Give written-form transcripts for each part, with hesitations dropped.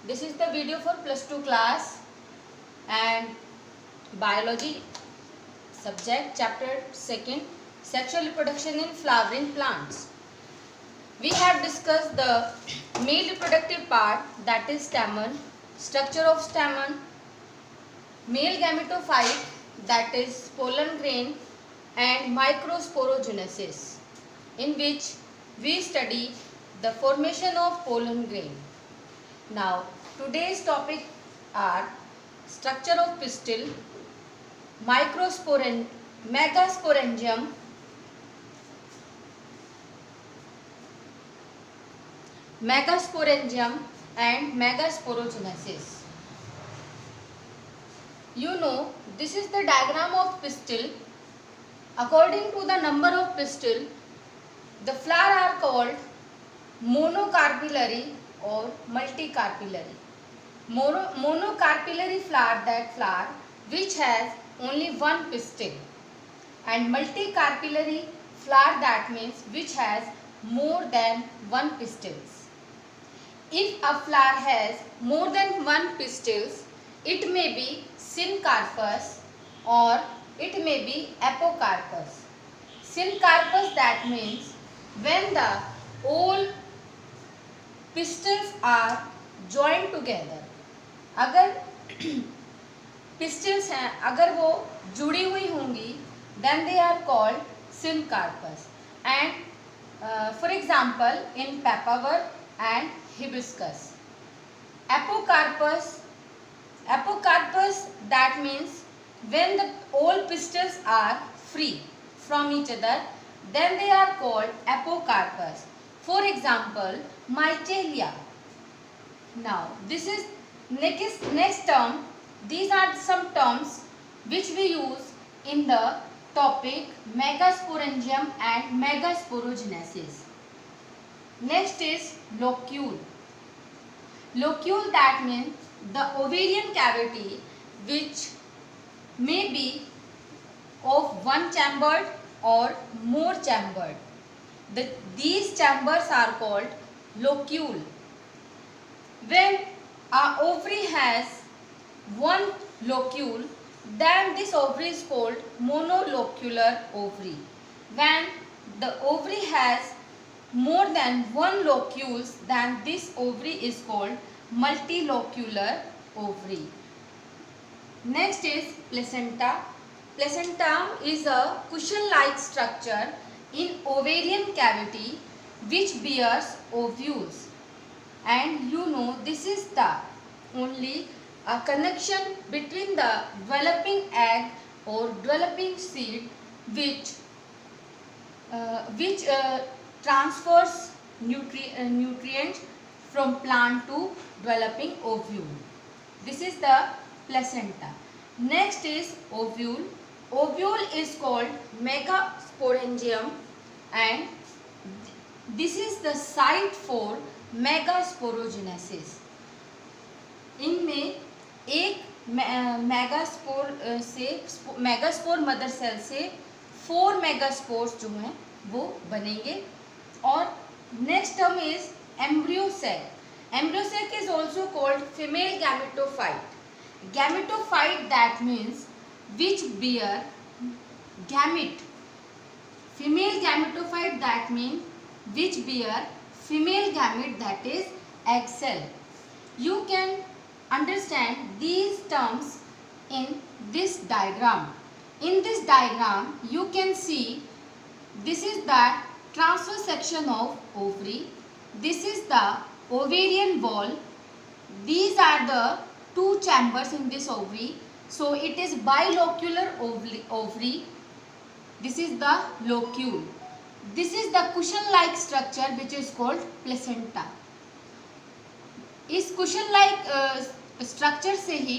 This is the video for +2 class and biology subject, chapter 2, sexual reproduction in flowering plants. We have discussed the male reproductive part, that is stamen, structure of stamen, male gametophyte, that is pollen grain, and microsporogenesis, in which we study the formation of pollen grain. Now, today's topic are structure of pistil, megasporangium, and megasporogenesis. You know, this is the diagram of pistil. According to the number of pistil, the flower are called monocarpillary or multicarpillary. Monocarpillary flower, that flower which has only one pistil, and multicarpillary flower, that means which has more than one pistils. If a flower has more than one pistils, it may be syncarpous or it may be apocarpous. Syncarpous, that means when the all pistils are joined together. अगर pistols हैं, अगर वो जुड़ी हुई होंगी, then they are called syncarpous. And for example, in papaver and hibiscus. Apocarpous, that means when the all pistils are free from each other, then they are called apocarpous. For example, Michelia. Now, this is next term. These are some terms which we use in the topic megasporangium and megasporogenesis. Next is locule. Locule, that means the ovarian cavity which may be of one chambered or more chambered. These chambers are called locule. When our ovary has one locule, then this ovary is called monolocular ovary. When the ovary has more than one locules, then this ovary is called multilocular ovary. Next is placenta. Placenta is a cushion-like structure in ovarian cavity which bears ovules. And you know, this is the only a connection between the developing egg or developing seed which transfers nutrients from plant to developing ovule. This is the placenta. Next is ovule. Ovule is called megasporangium, and this is the site for megasporogenesis. इनमें एक megaspore mother cell से 4 megaspores जो हैं वो बनेंगे. और next term is embryo sac. Embryo sac is also called female gametophyte. Gametophyte, that means which bear gamete. Female gametophyte, that means which bear female gamete, that is egg cell. You can understand these terms in this diagram. In this diagram you can see this is the transverse section of ovary. This is the ovarian wall. These are the two chambers in this ovary. So it is bilocular ovary. This is the locule. This is the cushion-like structure which is called placenta. इस cushion-like structure से ही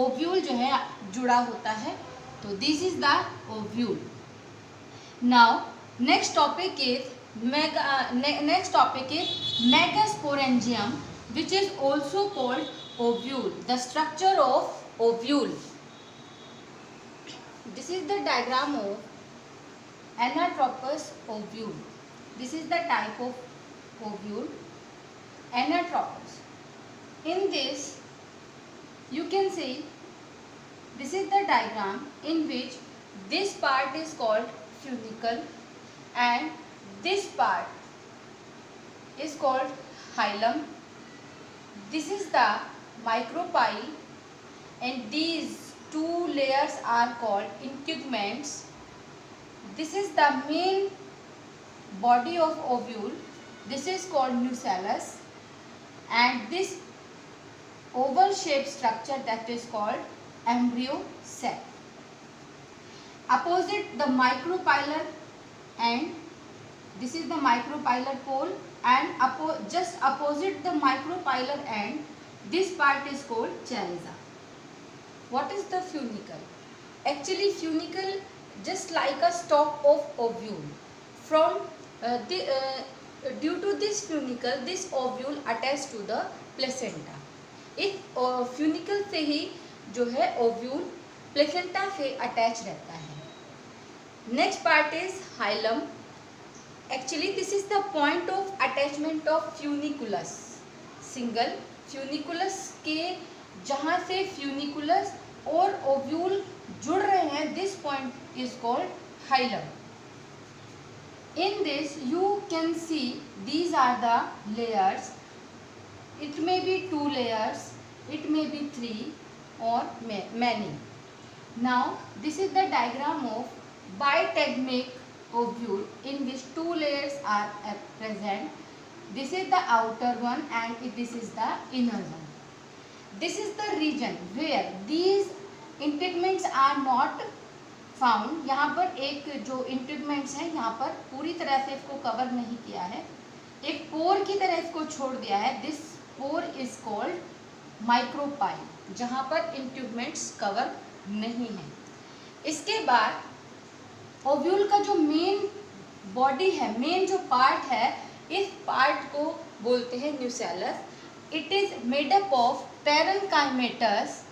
ovule जो है जुड़ा होता है. तो this is the ovule. Now next topic is megasporangium, which is also called ovule. The structure of ovule. This is the diagram of anatropous ovule. This is the type of ovule, anatropous. In this, you can see this is the diagram in which this part is called funicle and this part is called hilum. This is the micropyle and these two layers are called integuments. This is the main body of ovule. This is called nucellus and this oval shaped structure that is called embryo sac. Opposite the micropylar end, this is the micropylar pole, and just opposite the micropylar end, this part is called chaliza. What is the funicle? Actually, funicle just like a stalk of ovule. From due to this funicle, this ovule attached to the placenta. इस funicle से ही जो है ovule placenta से attach रहता है। Next part is hilum. Actually this is the point of attachment of funiculus, single funiculus के जहाँ से फ्यूनिकुलस और ओव्यूल जुड़ रहे हैं, this point is called hilum. In this you can see these are the layers. It may be 2 layers, it may be 3 or many. Now this is the diagram of bitegmic ovule in which 2 layers are present. This is the outer one and this is the inner one. This is the region where these integuments are not found. यहाँ पर एक जो integuments है यहाँ पर पूरी तरह से इसको कवर नहीं किया है, एक पोर की तरह इसको छोड़ दिया है. This pore is called micropyle, जहाँ पर इंट्यूबमेंट्स कवर नहीं है. इसके बाद ओव्यूल का जो मेन बॉडी है, मेन जो पार्ट है, इस पार्ट को बोलते हैं nucellus. It is made up of parenchymatous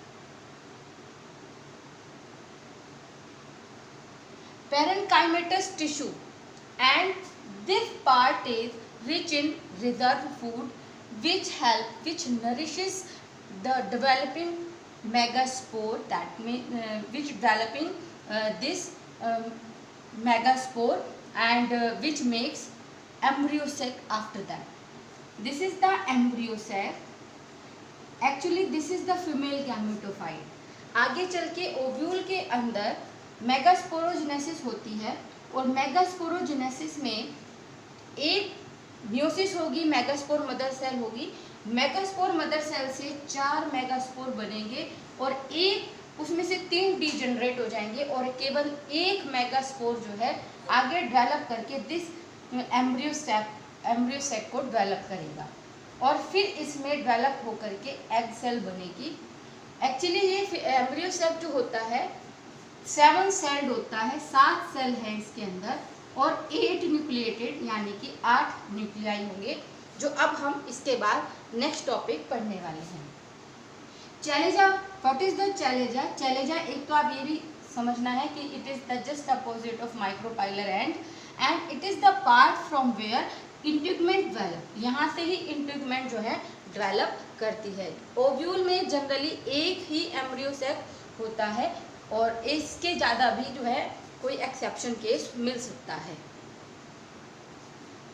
tissue and this part is rich in reserve food which nourishes the developing megaspore, that means which developing this megaspore and which makes embryo sac after that. This is the embryo sac. Actually this is the female gametophyte. आगे चल के ovule के अंदर megasporogenesis होती है और megasporogenesis में एक मियोसिस होगी, मेगास्पोर मदर सेल होगी. मेगास्पोर मदर सेल से 4 मेगास्पोर बनेंगे और एक उसमें से 3 डीजनरेट हो जाएंगे और केवल एक मेगास्पोर जो है आगे डेवलप करके दिस एम्ब्रियो सैक को डेवलप करेगा और फिर इसमें डेवलप होकर के एग सेल बनेगी. एक्चुअली ये एम्ब्रियो सैक जो होता है 7 सेल्ड होता है, 7 सेल है इसके अंदर और 8 न्यूक्लिएटेड यानी कि 8 न्यूक्लियाई होंगे, जो अब हम इसके बाद नेक्स्ट टॉपिक पढ़ने वाले हैं. Chalaza. What is the chalaza? Chalaza एक तो आप ये भी समझना है कि it is the just opposite of micropylar and it is the part from where integument develop. यहाँ से ही इंट्यूगमेंट जो है डेवलप करती है. ओव्यूल में जनरली एक ही एम्ब्रियो सैक होता है और इसके ज़्यादा भी जो है कोई एक्सेप्शन केस मिल सकता है.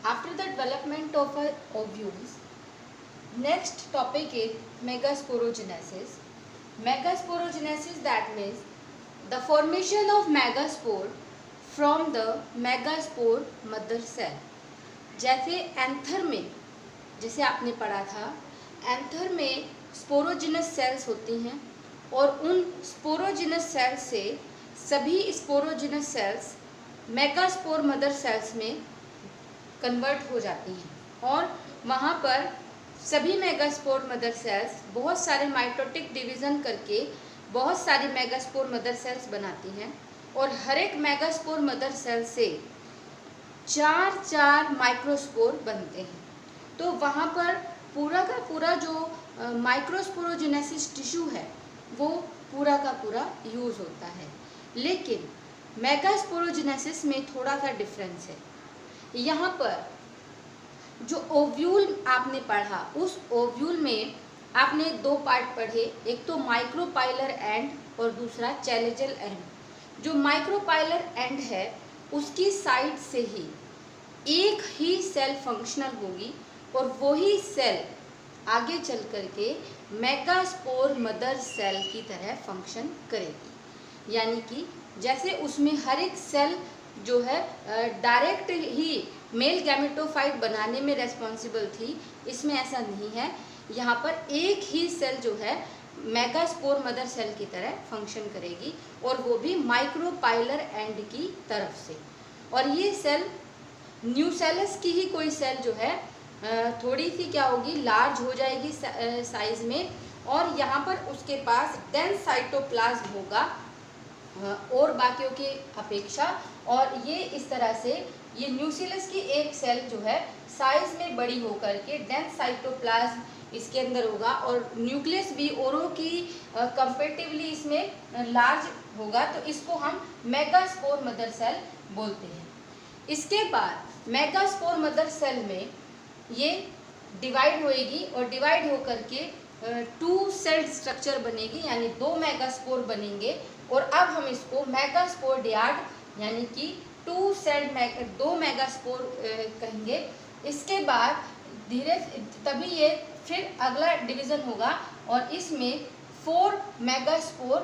After the development of ovules, next topic is megasporogenesis. Megasporogenesis that means the formation of megaspore from the megaspore mother cell. जैसे एंथर में, जैसे आपने पढ़ा था, एंथर में स्पोरोजिनस सेल्स होती हैं और उन स्पोरोजिनस सेल्स से सभी sporogenous sales megaspore mother cells में कन्वर्ट हो जाती हैं और वहाँ पर सभी मेगास्पोर मदर सेल्स बहुत सारे माइटोटिक डिवीज़न करके बहुत सारी मेगास्पोर मदर सेल्स बनाती हैं और हर एक मेगास्पोर मदर सेल से 4 माइक्रोस्पोर बनते हैं. तो वहाँ पर पूरा का पूरा जो माइक्रोस्पोरोजेनेसिस टिश्यू है वो पूरा का पूरा यूज़ होता है. लेकिन मेगास्पोरोजेनेसिस में थोड़ा सा डिफरेंस है. यहाँ पर जो ओव्यूल आपने पढ़ा, उस ओव्यूल में आपने दो पार्ट पढ़े, एक तो माइक्रोपाइलर एंड और दूसरा चैलेंजल एंड। जो माइक्रोपाइलर एंड है उसकी साइड से ही एक ही सेल फंक्शनल होगी और वही सेल आगे चल करके मेगास्पोर मदर सेल की तरह फंक्शन करेगी। यानी कि जैसे उसमें हर एक सेल जो है डायरेक्ट ही मेल गैमेटोफाइट बनाने में रेस्पॉन्सिबल थी, इसमें ऐसा नहीं है। यहाँ पर एक ही सेल जो है मेगास्पोर मदर सेल की तरह फंक्शन करेगी और वो भी माइक्रोपाइलर एंड की तरफ से। और ये सेल न्यूसेलस की ही कोई सेल जो है थोड़ी सी क्या होगी, लार्ज हो जाएगी साइज में, और यहाँ पर उसके पास डेंस साइटोप्लाज्म होगा और बाकियों की अपेक्षा। और ये इस तरह से ये न्यूसेलस की एक सेल जो है साइज में बड़ी होकर के डेंस साइटोप्लाज्म इसके अंदर होगा और न्यूक्लियस भी औरों की कंपेरेटिवली इसमें लार्ज होगा, तो इसको हम मेगास्पोर मदर सेल बोलते हैं। इसके बाद मेगास्पोर मदर सेल में ये डिवाइड होएगी और डिवाइड होकर के टू सेल्ड स्ट्रक्चर बनेगी, यानी दो मेगास्पोर बनेंगे। और अब हम इसको मेगास्पोरडियाड यानी कि दो मेगास्पोर कहेंगे। इसके बाद धीरे तभी ये फिर अगला डिवीज़न होगा और इसमें 4 मेगास्पोर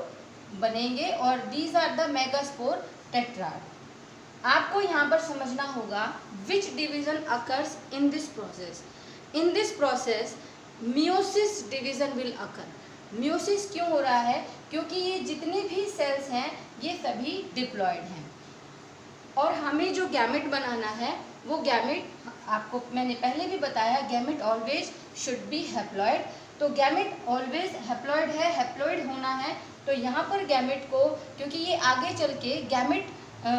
बनेंगे और these are the megaspore tetrad. आपको यहाँ पर समझना होगा which division occurs in this process. In this process meiosis division will occur. Meiosis क्यों हो रहा है? क्योंकि ये जितने भी सेल्स हैं ये सभी डिप्लॉयड हैं और हमें जो गैमेट बनाना है वो गैमेट, आपको मैंने पहले भी बताया, gamete always should be haploid. तो गैमेट ऑलवेज हैप्लॉयड है, हैप्लॉयड होना है। तो यहाँ पर गैमेट को, क्योंकि ये आगे चल के गैमेट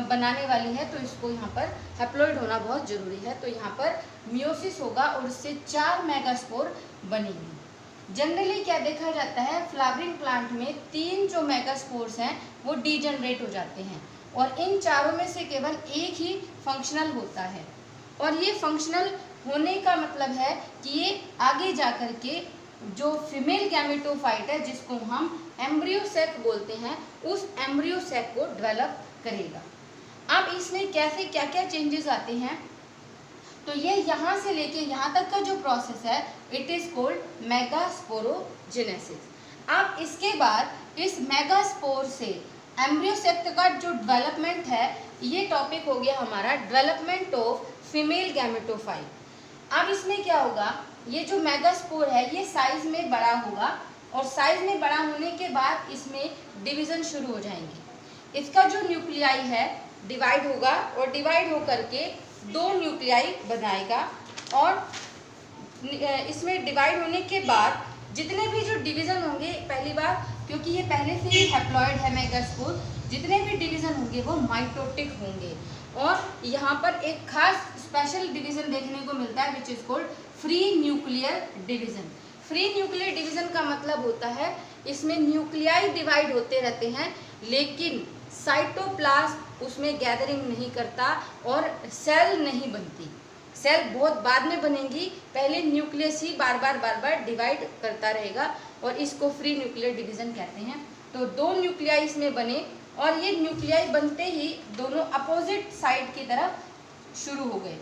बनाने वाली है, तो इसको यहाँ पर हैप्लॉयड होना बहुत ज़रूरी है। तो यहाँ पर मियोसिस होगा और उससे 4 मेगास्पोर बनेंगे। जनरली क्या देखा जाता है, फ्लावरिंग प्लांट में 3 जो मेगास्पोर्स हैं वो डीजनरेट हो जाते हैं और इन चारों में से केवल एक ही फंक्शनल होता है। और ये फंक्शनल होने का मतलब है कि ये आगे जा कर के जो फीमेल गैमेटोफाइट है, जिसको हम एम्ब्रियोसेक बोलते हैं, उस एम्ब्रियोसेक को डेवलप करेगा। अब इसमें कैसे क्या क्या चेंजेस आते हैं, तो ये यहाँ से लेके यहाँ तक का जो प्रोसेस है इट इज़ कोल्ड मेगास्पोरोजेनेसिस। अब इसके बाद इस मेगास्पोर से एम्ब्रियोसेक का जो डेवलपमेंट है, ये टॉपिक हो गया हमारा डेवलपमेंट ऑफ फीमेल गैमेटोफाइट। अब इसमें क्या होगा, ये जो मेगास्पोर है ये साइज में बड़ा होगा और साइज में बड़ा होने के बाद इसमें डिवीज़न शुरू हो जाएंगे। इसका जो न्यूक्लियाई है डिवाइड होगा और डिवाइड होकर के 2 न्यूक्लियाई बनाएगा और इसमें डिवाइड होने के बाद जितने भी जो डिवीज़न होंगे, पहली बार क्योंकि ये पहले से ही हैप्लॉयड है मेगास्पोर, जितने भी डिवीज़न होंगे वो माइटोटिक होंगे। और यहाँ पर एक खास स्पेशल डिवीज़न देखने को मिलता है which is called free nuclear division. Free nuclear division का मतलब होता है इसमें न्यूक्लियाई डिवाइड होते रहते हैं लेकिन साइटोप्लाज्म उसमें गैदरिंग नहीं करता और सेल नहीं बनती। सेल बहुत बाद में बनेंगी, पहले न्यूक्लियस ही बार बार डिवाइड करता रहेगा और इसको फ्री न्यूक्लियर डिवीज़न कहते हैं। तो 2 न्यूक्लियाई इसमें बने और ये न्यूक्लियाई बनते ही दोनों अपोजिट साइड की तरफ शुरू हो गए।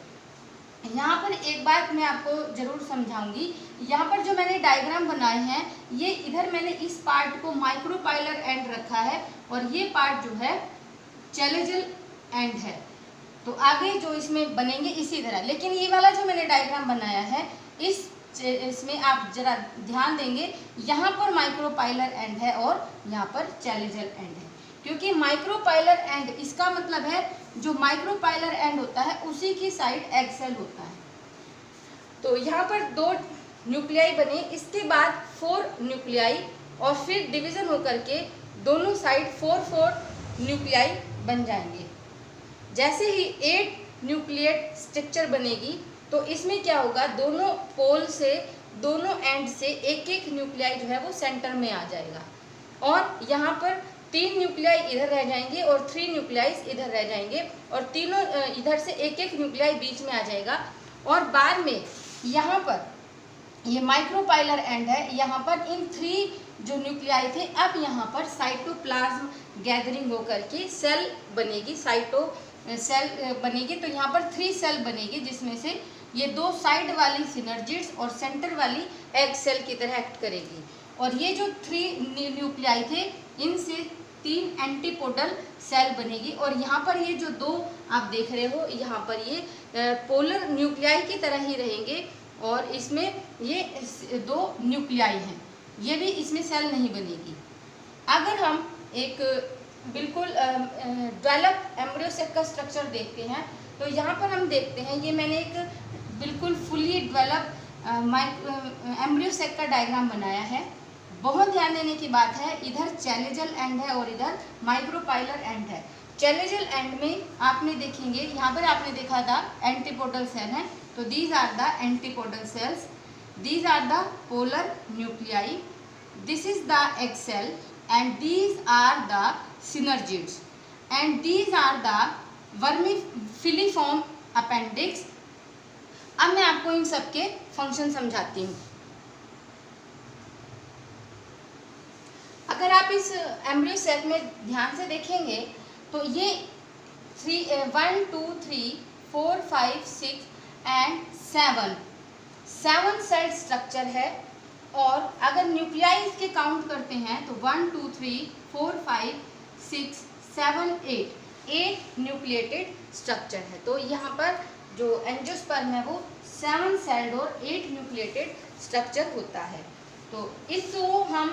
यहाँ पर एक बात मैं आपको ज़रूर समझाऊंगी, यहाँ पर जो मैंने डायग्राम बनाए हैं ये इधर मैंने इस पार्ट को माइक्रोपाइलर एंड रखा है और ये पार्ट जो है चैलेंजल एंड है। तो आगे जो इसमें बनेंगे इसी तरह, लेकिन ये वाला जो मैंने डायग्राम बनाया है इसमें आप जरा ध्यान देंगे, यहाँ पर माइक्रोपाइलर एंड है और यहाँ पर चैलेंजल एंड है। क्योंकि माइक्रोपाइलर एंड इसका मतलब है जो माइक्रोपाइलर एंड होता है उसी की साइड एग सेल होता है। तो यहाँ पर 2 न्यूक्लियाई बने, इसके बाद 4 न्यूक्लियाई और फिर डिवीज़न होकर के दोनों साइड 4 न्यूक्लियाई बन जाएंगे। जैसे ही 8 न्यूक्लिएट स्ट्रक्चर बनेगी तो इसमें क्या होगा, दोनों पोल से, दोनों एंड से एक न्यूक्लियाई जो है वो सेंटर में आ जाएगा और यहाँ पर 3 न्यूक्लियाई इधर रह जाएंगे और 3 न्यूक्लियाइज इधर रह जाएंगे और तीनों इधर से एक न्यूक्लियाई बीच में आ जाएगा। और बाद में यहाँ पर ये माइक्रोपाइलर एंड है, यहाँ पर इन 3 जो न्यूक्लियाई थे अब यहाँ पर साइटोप्लाज्म गैदरिंग होकर के सेल बनेगी, सेल बनेगी। तो यहाँ पर 3 सेल बनेगी जिसमें से ये 2 साइड वाली सिनर्जिड्स और सेंटर वाली एग सेल की तरह एक्ट करेगी। और ये जो 3 न्यूक्लियाई थे इनसे 3 एंटीपोडल सेल बनेगी। और यहाँ पर ये जो 2 आप देख रहे हो यहाँ पर ये पोलर न्यूक्लियाई की तरह ही रहेंगे और इसमें ये 2 न्यूक्लियाई हैं, ये भी इसमें सेल नहीं बनेगी। अगर हम एक बिल्कुल डेवलप एम्ब्रियो सेक का स्ट्रक्चर देखते हैं तो यहाँ पर हम देखते हैं, ये मैंने एक बिल्कुल फुली डेवलप एम्ब्रियो सेक का डायग्राम बनाया है। बहुत ध्यान देने की बात है, इधर चैलेजल एंड है और इधर माइक्रोपाइलर एंड है। चैलेजल एंड में आपने देखेंगे, यहाँ पर आपने देखा था एंटीपोडल सेल है, तो these are the antipodal cells, these are the polar nuclei, this is the egg cell and these are the synergids and these are the vermifiliform appendix। अब मैं आपको इन सब के फंक्शन समझाती हूँ। अगर आप इस एम्ब्रियो सेक में ध्यान से देखेंगे तो ये 1 2 3 4 5 6 एंड 7 सेल स्ट्रक्चर है। और अगर न्यूक्लियाई इसके काउंट करते हैं तो 1 2 3 4 5 6 7 8 न्यूक्लिएटेड स्ट्रक्चर है। तो यहाँ पर जो एंजियोस्पर्म है वो 7 सेल्ड और 8 न्यूक्लिएटेड स्ट्रक्चर होता है। तो इसको हम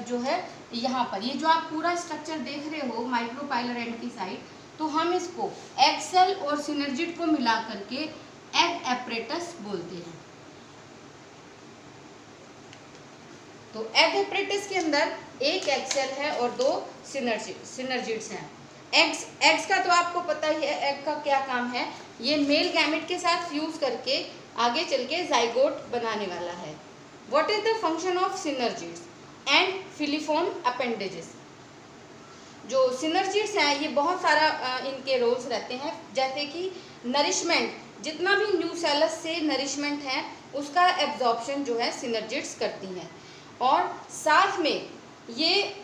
जो है यहाँ पर ये जो आप पूरा स्ट्रक्चर देख रहे हो माइक्रोपाइलर एंड की साइड, तो हम इसको एग सेल और सिनर्जिड को मिला करके एग एपरेटस बोलते हैं। तो एग एपरेटस के अंदर एक एग सेल है और 2 सिनर्जिड्स हैं। एग्स का तो आपको पता ही है, एग का क्या काम है, ये मेल गैमेट के साथ फ्यूज करके आगे चल के जाइगोट बनाने वाला है। What is the function of synergids and filiform appendages. जो सिनर्जिड्स हैं ये बहुत सारा इनके रोल्स रहते हैं, जैसे कि नरिशमेंट, जितना भी न्यूसेलस से नरिशमेंट है उसका एब्जॉर्प्शन जो है सिनर्जिड्स करती हैं। और साथ में ये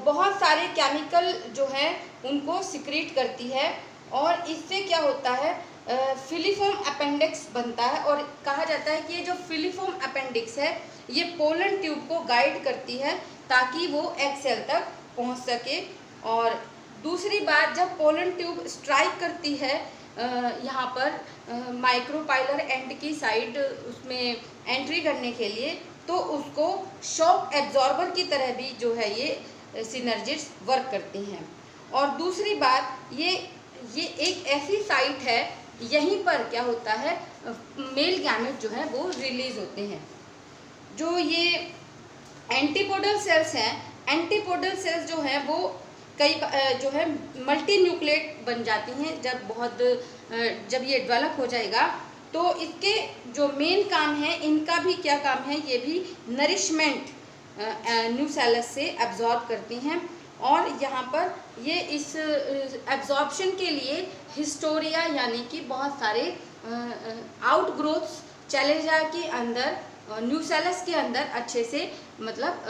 बहुत सारे केमिकल जो है उनको सिक्रीट करती है और इससे क्या होता है फिलीफॉर्म अपेंडिक्स बनता है। और कहा जाता है कि ये जो फिलीफॉर्म अपेंडिक्स है ये पोलन ट्यूब को गाइड करती है ताकि वो एग सेल तक पहुंच सके। और दूसरी बात, जब पोलन ट्यूब स्ट्राइक करती है यहाँ पर माइक्रोपाइलर एंड की साइड उसमें एंट्री करने के लिए, तो उसको शॉक एब्जॉर्बर की तरह भी जो है ये सिनर्जिड्स वर्क करती हैं। और दूसरी बात, ये एक ऐसी साइट है, यहीं पर क्या होता है मेल गैमेट जो है वो रिलीज होते हैं। जो ये एंटीपोडल सेल्स हैं, एंटीपोडल सेल्स जो हैं वो कई जो है मल्टी न्यूक्लिएट बन जाती हैं जब ये डेवलप हो जाएगा। तो इसके जो मेन काम है, इनका भी क्या काम है, ये भी नरिशमेंट न्यूसेलस से एब्जॉर्ब करती हैं। और यहाँ पर ये इस एब्जॉर्प्शन के लिए हिस्टोरिया यानी कि बहुत सारे आउटग्रोथ्स चैलेंजा के अंदर न्यूसेलस के अंदर अच्छे से मतलब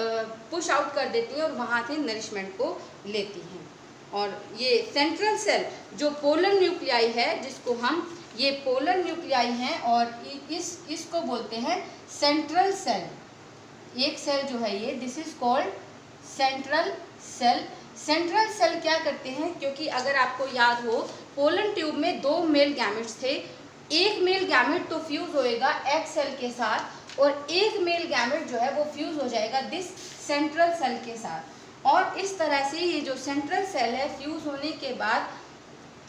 पुश आउट कर देती हैं और वहाँ से नरिशमेंट को लेती हैं। और ये सेंट्रल सेल जो पोलर न्यूक्लियाई है, जिसको हम ये पोलर न्यूक्लियाई हैं और इसको बोलते हैं सेंट्रल सेल। एक सेल जो है ये this is called central cell. Central cell क्या करते हैं, क्योंकि अगर आपको याद हो पोलन ट्यूब में 2 मेल गैमेट्स थे, एक मेल गैमेट तो फ्यूज होएगा एग सेल के साथ और एक मेल गैमेट जो है वो फ्यूज हो जाएगा दिस सेंट्रल सेल के साथ। और इस तरह से ये जो सेंट्रल सेल है फ्यूज होने के बाद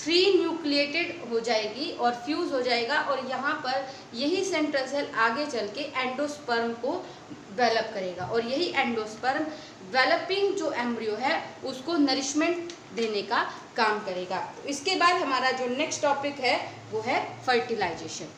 3 न्यूक्लिएटेड हो जाएगी और फ्यूज हो जाएगा और यहाँ पर यही सेंट्रल सेल आगे चल के एंडोस्पर्म को डेवलप करेगा और यही एंडोस्पर्म डेवलपिंग जो एम्ब्रियो है उसको नरिशमेंट देने का काम करेगा। इसके बाद हमारा जो नेक्स्ट टॉपिक है वो है फर्टिलाइजेशन।